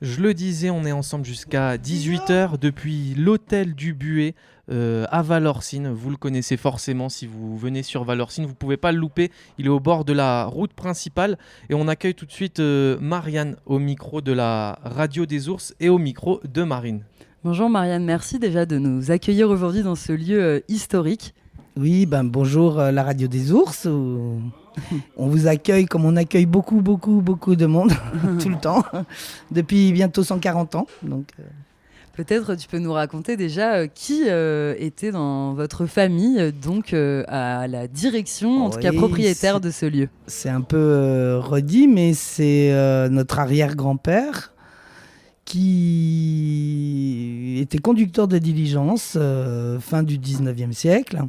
Je le disais, on est ensemble jusqu'à 18h depuis l'hôtel du Buet à Valorcine. Vous le connaissez forcément si vous venez sur Valorcine, vous ne pouvez pas le louper. Il est au bord de la route principale et on accueille tout de suite Marianne au micro de la Radio des Ours et au micro de Marine. Bonjour Marianne, merci déjà de nous accueillir aujourd'hui dans ce lieu historique. Oui, bonjour la Radio des Ours. On vous accueille comme on accueille beaucoup de monde tout le temps, depuis bientôt 140 ans. Donc, Peut-être tu peux nous raconter déjà qui était dans votre famille, donc à la direction, en tout cas propriétaire de ce lieu. C'est un peu redit, mais c'est notre arrière-grand-père qui était conducteur de diligence fin du 19e siècle.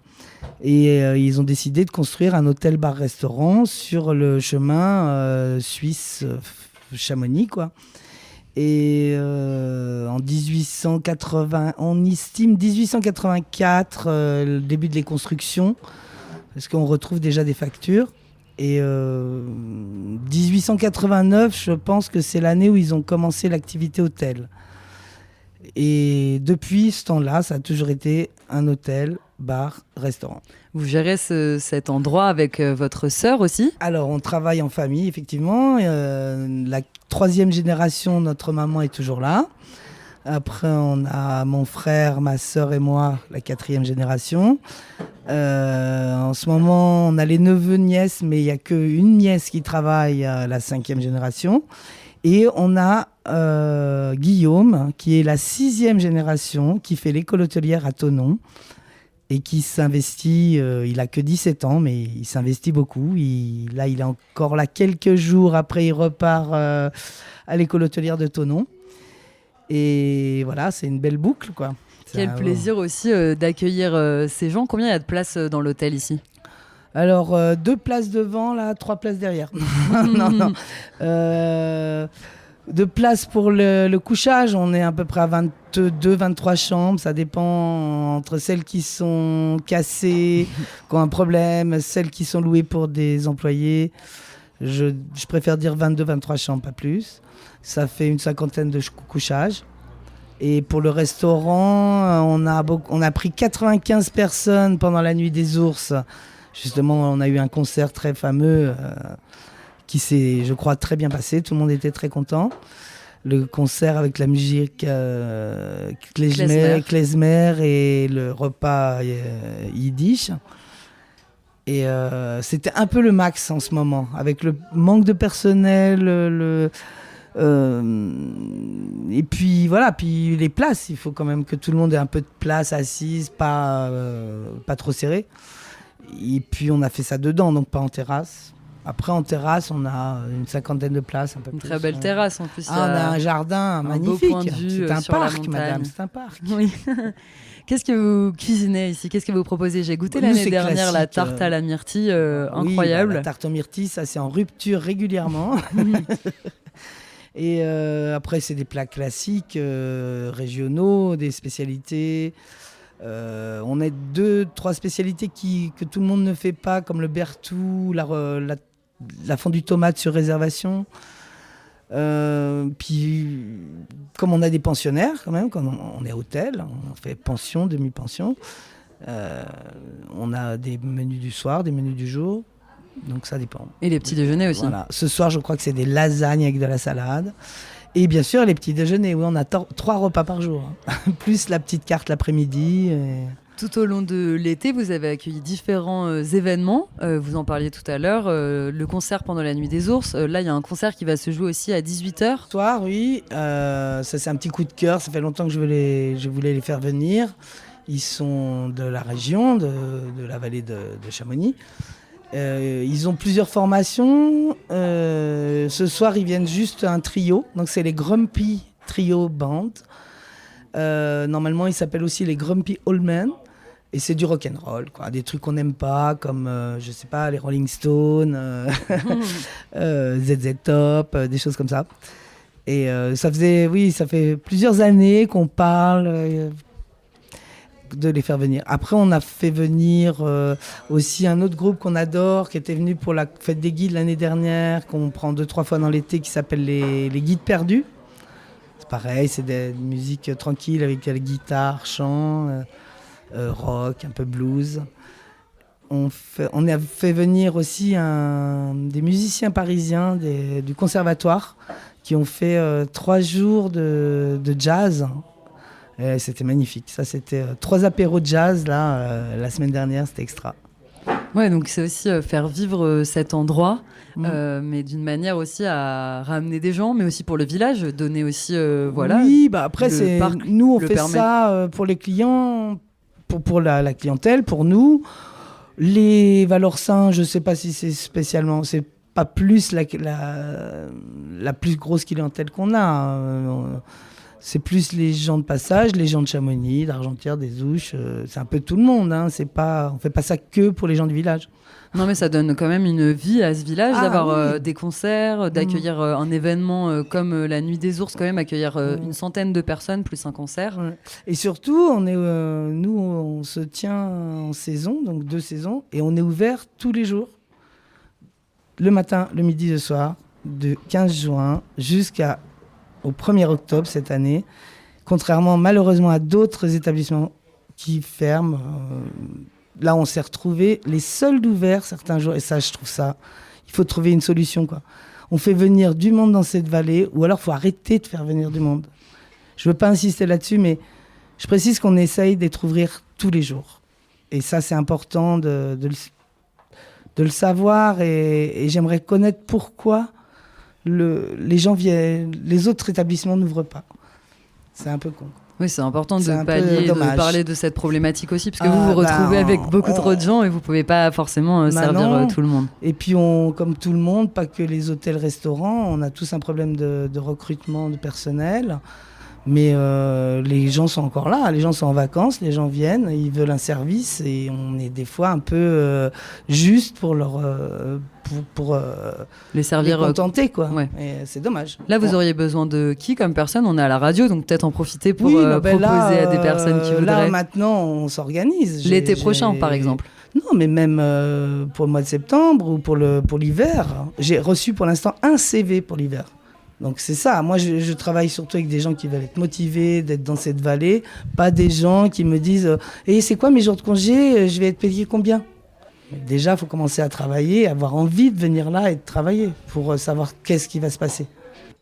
Et ils ont décidé de construire un hôtel-bar-restaurant sur le chemin Suisse-Chamonix, quoi. Et en 1880, on estime 1884, le début de les constructions, parce qu'on retrouve déjà des factures. Et 1889, je pense que c'est l'année où ils ont commencé l'activité hôtel. Et depuis ce temps-là, ça a toujours été un hôtel, bar, restaurant. Vous gérez cet endroit avec votre sœur aussi ? Alors, on travaille en famille, effectivement. La troisième génération, notre maman est toujours là. Après, on a mon frère, ma sœur et moi, la quatrième génération. En ce moment, on a les neveux, nièces, mais il n'y a qu'une nièce qui travaille à la cinquième génération. Et on a Guillaume, qui est la sixième génération, qui fait l'école hôtelière à Thonon et qui s'investit, il a que 17 ans, mais il s'investit beaucoup. Il est encore là quelques jours, après il repart à l'école hôtelière de Thonon. Et voilà, c'est une belle boucle, quoi. Quel plaisir aussi d'accueillir ces gens. Combien il y a de places dans l'hôtel ici ? Alors, 2 places devant, là, 3 places derrière. non. De place pour le couchage, on est à peu près à 22-23 chambres. Ça dépend entre celles qui sont cassées, qui ont un problème, celles qui sont louées pour des employés. Je préfère dire 22-23 chambres, pas plus. Ça fait une 50aine de couchages. Et pour le restaurant, on a pris 95 personnes pendant la nuit des ours. Justement, on a eu un concert très fameux qui s'est, je crois, très bien passé. Tout le monde était très content. Le concert avec la musique klezmer et le repas yiddish. Et c'était un peu le max en ce moment. Avec le manque de personnel, et puis voilà, puis les places, il faut quand même que tout le monde ait un peu de place assise, pas trop serré. Et puis on a fait ça dedans, donc pas en terrasse. Après en terrasse, on a une 50aine de places, un peu Une plus. très belle terrasse en plus. On a un jardin magnifique. Beau point de vue c'est un sur la parc, montagne. madame, c'est un parc. Oui. Qu'est-ce que vous cuisinez ici ? Qu'est-ce que vous proposez ? J'ai goûté Nous, l'année c'est dernière la classique, tarte à la myrtille, Oui, incroyable. la tarte aux myrtilles, ça c'est en rupture régulièrement. Et après, c'est des plats classiques, régionaux, des spécialités. On a 2-3 spécialités que tout le monde ne fait pas, comme le bertou, la fondue tomate sur réservation. Puis, comme on a des pensionnaires, quand même, comme on est hôtel, on fait pension, demi-pension. On a des menus du soir, des menus du jour. Donc ça dépend. Et les petits déjeuners aussi. Voilà. Ce soir, je crois que c'est des lasagnes avec de la salade. Et bien sûr, les petits déjeuners. Oui, on a 3 repas par jour. Plus la petite carte l'après-midi. Tout au long de l'été, vous avez accueilli différents événements. Vous en parliez tout à l'heure. Le concert pendant la Nuit des Ours. Là, il y a un concert qui va se jouer aussi à 18h. Ce soir, oui. Ça, c'est un petit coup de cœur. Ça fait longtemps que je voulais les faire venir. Ils sont de la région, de la vallée de Chamonix. Ils ont plusieurs formations. Ce soir, ils viennent juste un trio. Donc, c'est les Grumpy Trio Band. Normalement, ils s'appellent aussi les Grumpy Old Men. Et c'est du rock'n'roll, quoi. Des trucs qu'on n'aime pas, comme, je sais pas, les Rolling Stones, ZZ Top, des choses comme ça. Et ça fait plusieurs années qu'on parle de les faire venir. Après, on a fait venir aussi un autre groupe qu'on adore, qui était venu pour la fête des guides l'année dernière, qu'on prend 2-3 fois dans l'été, qui s'appelle les Guides perdus. Pareil, c'est des musiques tranquilles avec la guitare, chant, rock, un peu blues. On a fait venir aussi des musiciens parisiens du conservatoire qui ont fait 3 jours de jazz. Et c'était magnifique. Ça, c'était 3 apéros de jazz là, la semaine dernière, c'était extra. Ouais, donc c'est aussi faire vivre cet endroit, mais d'une manière aussi à ramener des gens, mais aussi pour le village, donner aussi, voilà. Oui, bah après, nous, on fait permet. ça pour les clients, pour la clientèle, pour nous. Les Valorcins, je ne sais pas si c'est spécialement, c'est pas plus la plus grosse clientèle qu'on a. C'est plus les gens de passage, les gens de Chamonix, d'Argentière, des Ouches. C'est un peu tout le monde. Hein. On fait pas ça que pour les gens du village. Non, mais ça donne quand même une vie à ce village d'avoir oui. des concerts, d'accueillir un événement comme la Nuit des Ours, quand même, accueillir une centaine de personnes plus un concert. Ouais. Et surtout, nous, on se tient en saison, donc 2 saisons, et on est ouvert tous les jours, le matin, le midi, le soir, de 15 juin jusqu'au 1er octobre cette année, contrairement malheureusement à d'autres établissements qui ferment. Là, on s'est retrouvés les seuls d'ouverts certains jours, et ça, je trouve ça, il faut trouver une solution, quoi. On fait venir du monde dans cette vallée, ou alors il faut arrêter de faire venir du monde. Je ne veux pas insister là-dessus, mais je précise qu'on essaye d'être ouvrir tous les jours. Et ça, c'est important de le savoir, et j'aimerais connaître pourquoi les autres établissements n'ouvrent pas. C'est un peu con. Oui, c'est important C'est un de peu parler de cette problématique aussi, parce que vous vous retrouvez avec beaucoup trop de gens et vous ne pouvez pas forcément servir tout le monde. Et puis, comme tout le monde, pas que les hôtels-restaurants, on a tous un problème de recrutement de personnel. Mais les gens sont encore là, les gens sont en vacances, les gens viennent, ils veulent un service et on est des fois un peu juste pour les servir, les contenter, quoi. Ouais. Et c'est dommage. Là, vous auriez besoin de qui comme personne? On est à la radio, donc peut-être en profiter pour proposer là, à des personnes qui voudraient. Là, maintenant, on s'organise. L'été prochain, par exemple. Non, mais même pour le mois de septembre ou pour l'hiver. J'ai reçu pour l'instant un CV pour l'hiver. Donc c'est ça, moi je travaille surtout avec des gens qui veulent être motivés d'être dans cette vallée, pas des gens qui me disent « c'est quoi mes jours de congé, je vais être payé combien ?» Déjà, il faut commencer à travailler, avoir envie de venir là et de travailler pour savoir qu'est-ce qui va se passer.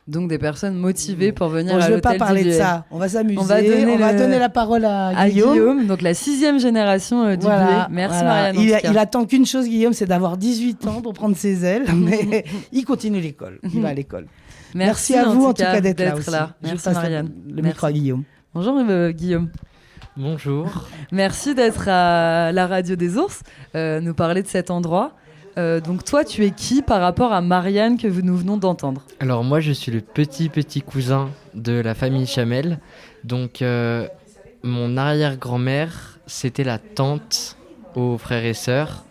Donc des personnes motivées pour venir à je ne veux l'hôtel pas parler du de ça, on va s'amuser, on va donner la parole à Guillaume, donc la 6e génération du Buet. Merci Marianne. Il attend qu'une chose, Guillaume, c'est d'avoir 18 ans pour prendre ses ailes, mais il continue l'école, il va à l'école. Merci à vous en tout cas d'être là aussi. Merci Marianne. Le micro à Guillaume. Bonjour Guillaume. Bonjour. Merci d'être à la radio des ours, nous parler de cet endroit. Donc toi, tu es qui par rapport à Marianne que nous venons d'entendre? Alors moi, je suis le petit cousin de la famille Chamel. Donc mon arrière-grand-mère, c'était la tante aux frères et sœurs.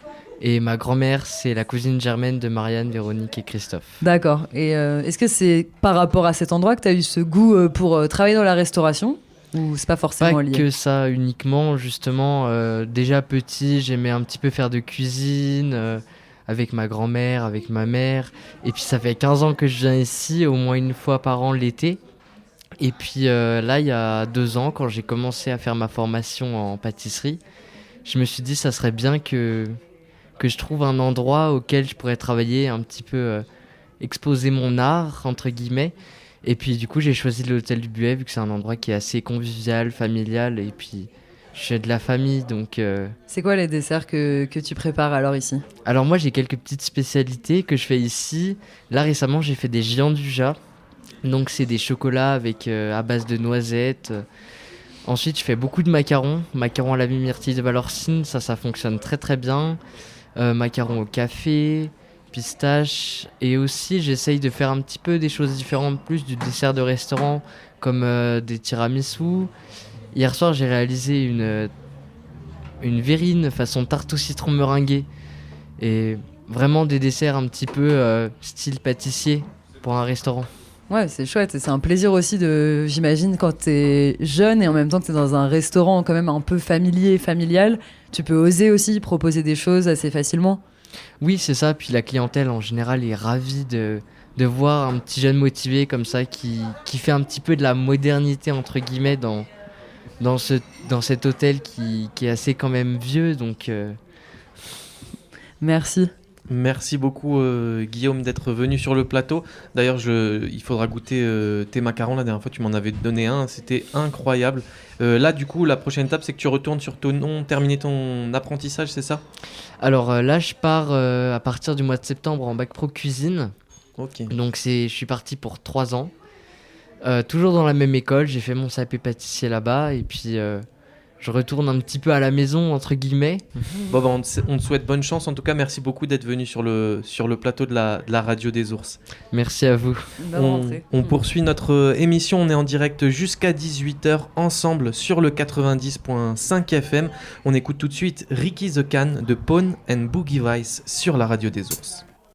Et ma grand-mère, c'est la cousine germaine de Marianne, Véronique et Christophe. D'accord. Et est-ce que c'est par rapport à cet endroit que tu as eu ce goût pour travailler dans la restauration? Ou c'est pas forcément lié? Pas que ça uniquement, justement. Déjà petit, j'aimais un petit peu faire de cuisine avec ma grand-mère, avec ma mère. Et puis ça fait 15 ans que je viens ici, au moins une fois par an l'été. Et puis là, il y a 2 ans, quand j'ai commencé à faire ma formation en pâtisserie, je me suis dit ça serait bien que je trouve un endroit auquel je pourrais travailler un petit peu, exposer mon art, entre guillemets. Et puis du coup, j'ai choisi l'hôtel du Buet, vu que c'est un endroit qui est assez convivial, familial, et puis je suis de la famille, donc... C'est quoi les desserts que tu prépares alors ici? Alors moi, j'ai quelques petites spécialités que je fais ici. Là, récemment, j'ai fait des giandujas. Donc c'est des chocolats avec, à base de noisettes. Ensuite, je fais beaucoup de macarons. Macarons à la myrtille de Valorcine, ça fonctionne très très bien. Macarons au café, pistache. Et aussi, j'essaye de faire un petit peu des choses différentes, plus du dessert de restaurant, comme des tiramisu. Hier soir, j'ai réalisé une verrine façon tarte au citron meringuée. Et vraiment des desserts un petit peu style pâtissier pour un restaurant. Ouais, c'est chouette. Et c'est un plaisir aussi, j'imagine, quand t'es jeune et en même temps que t'es dans un restaurant quand même un peu familier, familial, tu peux oser aussi proposer des choses assez facilement. Oui, c'est ça. Puis la clientèle, en général, est ravie de de voir un petit jeune motivé comme ça qui fait un petit peu de la modernité entre guillemets dans cet hôtel qui est assez quand même vieux. Donc Merci. Merci beaucoup Guillaume d'être venu sur le plateau. D'ailleurs, il faudra goûter tes macarons. La dernière fois, tu m'en avais donné un, c'était incroyable. Là, du coup, la prochaine étape, c'est que tu retournes sur Thonon, terminer ton apprentissage, c'est ça? alors là, je pars à partir du mois de septembre en bac pro cuisine. Ok. Donc je suis parti pour 3 ans. Toujours dans la même école, j'ai fait mon CAP pâtissier là-bas et puis je retourne un petit peu à la maison entre guillemets. Bon, bah, on te souhaite bonne chance. En tout cas, merci beaucoup d'être venu sur le plateau de la radio des ours. Merci à vous. Bonne rentrée. On poursuit notre émission. On est en direct jusqu'à 18h ensemble sur le 90.5 FM. On écoute tout de suite Ricky the Can de Pawn and Boogie Vice sur la radio des ours.